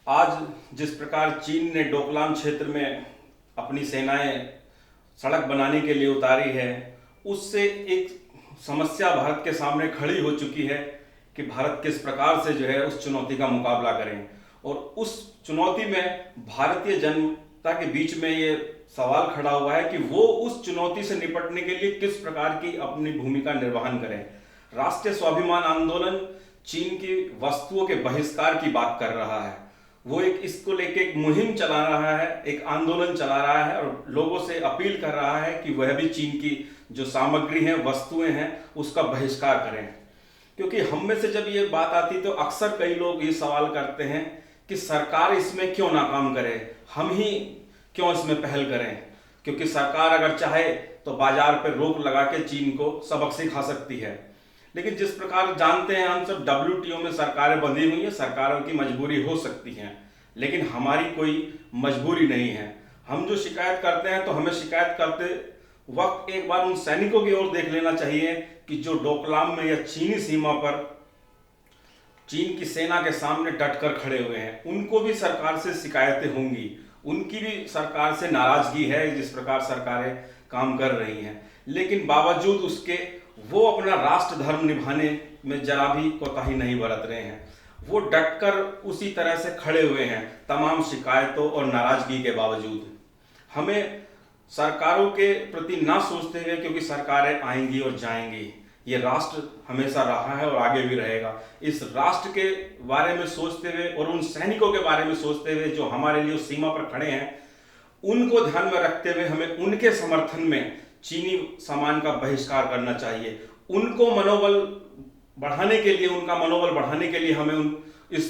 आज जिस प्रकार चीन ने डोकलाम क्षेत्र में अपनी सेनाएं सड़क बनाने के लिए उतारी है, उससे एक समस्या भारत के सामने खड़ी हो चुकी है कि भारत किस प्रकार से जो है उस चुनौती का मुकाबला करें। और उस चुनौती में भारतीय जनता के बीच में ये सवाल खड़ा हुआ है कि वो उस चुनौती से निपटने के लिए किस प्रकार की अपनी भूमिका निर्वहन करें। राष्ट्रीय स्वाभिमान आंदोलन चीन की वस्तुओं के बहिष्कार की बात कर रहा है। वो इसको लेके एक मुहिम चला रहा है, एक आंदोलन चला रहा है और लोगों से अपील कर रहा है कि वह भी चीन की जो सामग्री है, वस्तुएं हैं, उसका बहिष्कार करें। क्योंकि हम में से जब ये बात आती तो अक्सर कई लोग ये सवाल करते हैं कि सरकार इसमें क्यों नाकाम करे, हम ही क्यों इसमें पहल करें। क्योंकि सरकार अगर चाहे तो बाजार पर रोक लगा के चीन को सबक सिखा सकती है। लेकिन जिस प्रकार जानते हैं हम सब, WTO में सरकारें बंधी हुई हैं, सरकारों की मजबूरी हो सकती है, लेकिन हमारी कोई मजबूरी नहीं है। हम जो शिकायत करते हैं तो हमें शिकायत करते वक्त एक बार उन सैनिकों की ओर देख लेना चाहिए कि जो डोकलाम में या चीनी सीमा पर चीन की सेना के सामने डट कर खड़े हुए हैं। उनको भी सरकार से शिकायतें होंगी, उनकी भी सरकार से नाराजगी है जिस प्रकार सरकारें काम कर रही हैं, लेकिन बावजूद उसके वो अपना राष्ट्र धर्म निभाने में जरा भी कोताही नहीं बरत रहे हैं। वो डटकर उसी तरह से खड़े हुए हैं तमाम शिकायतों और नाराजगी के बावजूद। हमें सरकारों के प्रति ना सोचते हुए, क्योंकि सरकारें आएंगी और जाएंगी, ये राष्ट्र हमेशा रहा है और आगे भी रहेगा, इस राष्ट्र के बारे में सोचते हुए और उन सैनिकों के बारे में सोचते हुए जो हमारे लिए उस सीमा पर खड़े हैं, उनको ध्यान में रखते हुए हमें उनके समर्थन में चीनी सामान का बहिष्कार करना चाहिए। उनको मनोबल बढ़ाने के लिए, उनका मनोबल बढ़ाने के लिए हमें इस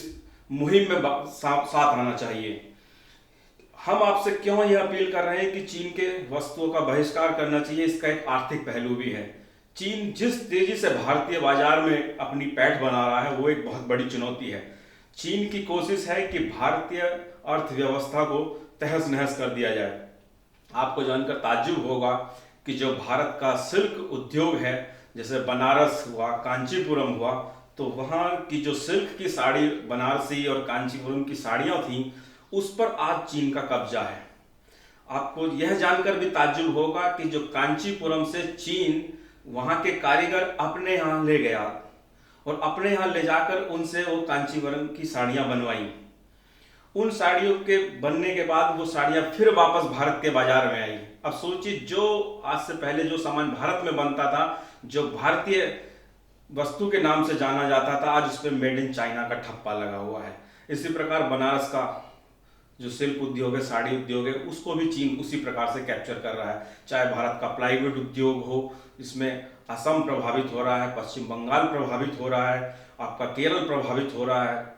मुहिम में साथ आना चाहिए। हम आपसे क्यों यह अपील कर रहे हैं कि चीन के वस्तुओं का बहिष्कार करना चाहिए, इसका एक आर्थिक पहलू भी है। चीन जिस तेजी से भारतीय बाजार में अपनी पैठ बना रहा है वो एक बहुत बड़ी चुनौती है। चीन की कोशिश है कि भारतीय अर्थव्यवस्था को तहस नहस कर दिया जाए। आपको जानकर ताज्जुब होगा कि जो भारत का सिल्क उद्योग है, जैसे बनारस हुआ, कांचीपुरम हुआ, तो वहाँ की जो सिल्क की साड़ी, बनारसी और कांचीपुरम की साड़ियाँ थीं, उस पर आज चीन का कब्जा है। आपको यह जानकर भी ताज्जुब होगा कि जो कांचीपुरम से चीन वहाँ के कारीगर अपने यहाँ ले गया और अपने यहाँ ले जाकर उनसे वो कांचीपुरम की साड़ियाँ बनवाई। उन साड़ियों के बनने के बाद वो साड़ियाँ फिर वापस भारत के बाजार में आई। अब सोचिए, जो आज से पहले जो सामान भारत में बनता था, जो भारतीय वस्तु के नाम से जाना जाता था, आज उस पर मेड इन चाइना का ठप्पा लगा हुआ है। इसी प्रकार बनारस का जो सिल्क उद्योग है, साड़ी उद्योग है, उसको भी चीन उसी प्रकार से कैप्चर कर रहा है। चाहे भारत का प्लाईवुड उद्योग हो, इसमें असम प्रभावित हो रहा है, पश्चिम बंगाल प्रभावित हो रहा है, आपका केरल प्रभावित हो रहा है।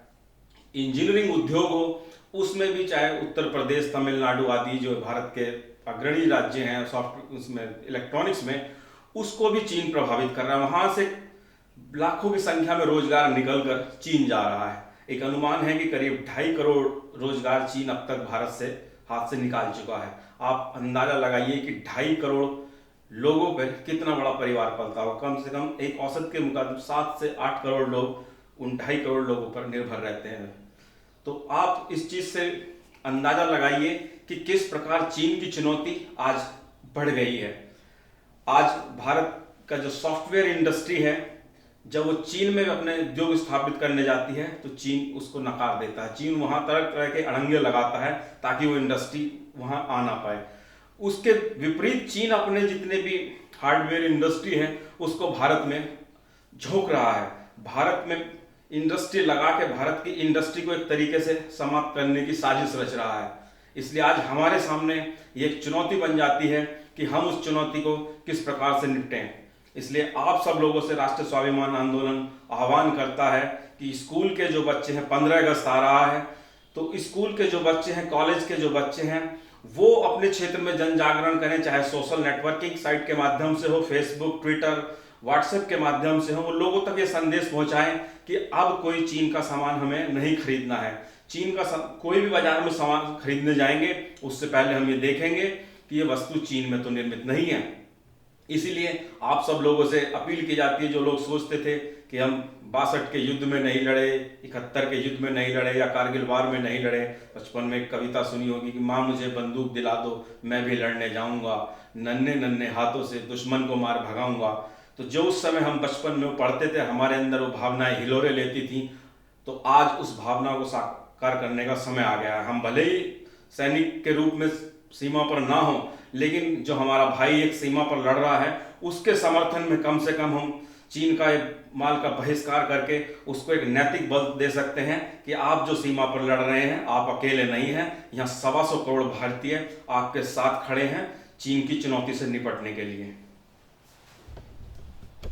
इंजीनियरिंग उद्योग हो, उसमें भी चाहे उत्तर प्रदेश, तमिलनाडु आदि जो भारत के अग्रणी राज्य हैं सॉफ्ट उसमें इलेक्ट्रॉनिक्स में, उसको भी चीन प्रभावित कर रहा है। वहाँ से लाखों की संख्या में रोजगार निकलकर चीन जा रहा है। एक अनुमान है कि करीब 2.5 करोड़ रोजगार चीन अब तक भारत से हाथ से निकाल चुका है। आप अंदाजा लगाइए कि 2.5 करोड़ लोगों पर कितना बड़ा परिवार पलता होगा। कम से कम एक औसत के मुताबिक 7 से 8 करोड़ लोग उन 2.5 करोड़ लोगों पर निर्भर रहते हैं। तो आप इस चीज से अंदाजा लगाइए कि किस प्रकार चीन की चुनौती आज बढ़ गई है। आज भारत का जो सॉफ्टवेयर इंडस्ट्री है, जब वो चीन में अपने उद्योग स्थापित करने जाती है तो चीन उसको नकार देता है। चीन वहां तरह तरह के अड़ंगे लगाता है ताकि वो इंडस्ट्री वहां आ ना पाए। उसके विपरीत चीन अपने जितने भी हार्डवेयर इंडस्ट्री है उसको भारत में झोंक रहा है। भारत में इंडस्ट्री लगा के भारत की इंडस्ट्री को एक तरीके से समाप्त करने की साजिश रच रहा है। इसलिए आज हमारे सामने ये एक चुनौती बन जाती है कि हम उस चुनौती को किस प्रकार से निपटें। इसलिए आप सब लोगों से राष्ट्रीय स्वाभिमान आंदोलन आह्वान करता है कि स्कूल के जो बच्चे हैं, 15 अगस्त आ रहा है, तो स्कूल के जो बच्चे हैं, कॉलेज के जो बच्चे हैं, वो अपने क्षेत्र में जन जागरण करें, चाहे सोशल नेटवर्किंग साइट के माध्यम से हो, फेसबुक, ट्विटर, व्हाट्सएप के माध्यम से हो। वो लोगों तक ये संदेश पहुंचाएं कि अब कोई चीन का सामान हमें नहीं खरीदना है। चीन का कोई भी बाजार में सामान खरीदने जाएंगे उससे पहले हम ये देखेंगे कि ये वस्तु चीन में तो निर्मित नहीं है। इसीलिए आप सब लोगों से अपील की जाती है, जो लोग सोचते थे कि हम 62 के युद्ध में नहीं लड़े, 71 के युद्ध में नहीं लड़े या कारगिल वार में नहीं लड़े। बचपन में एक कविता सुनी होगी कि माँ मुझे बंदूक दिला दो, मैं भी लड़ने जाऊंगा, नन्हे नन्हे हाथों से दुश्मन को मार भगाऊंगा। तो जो उस समय हम बचपन में पढ़ते थे, हमारे अंदर वो भावनाएं हिलोरे लेती थी, तो आज उस भावना को साकार करने का समय आ गया है। हम भले ही सैनिक के रूप में सीमा पर ना हो, लेकिन जो हमारा भाई एक सीमा पर लड़ रहा है, उसके समर्थन में कम से कम हम चीन का माल का बहिष्कार करके उसको एक नैतिक बल दे सकते हैं कि आप जो सीमा पर लड़ रहे हैं, आप अकेले नहीं हैं। यहाँ 125 करोड़ भारतीय आपके साथ खड़े हैं चीन की चुनौती से निपटने के लिए।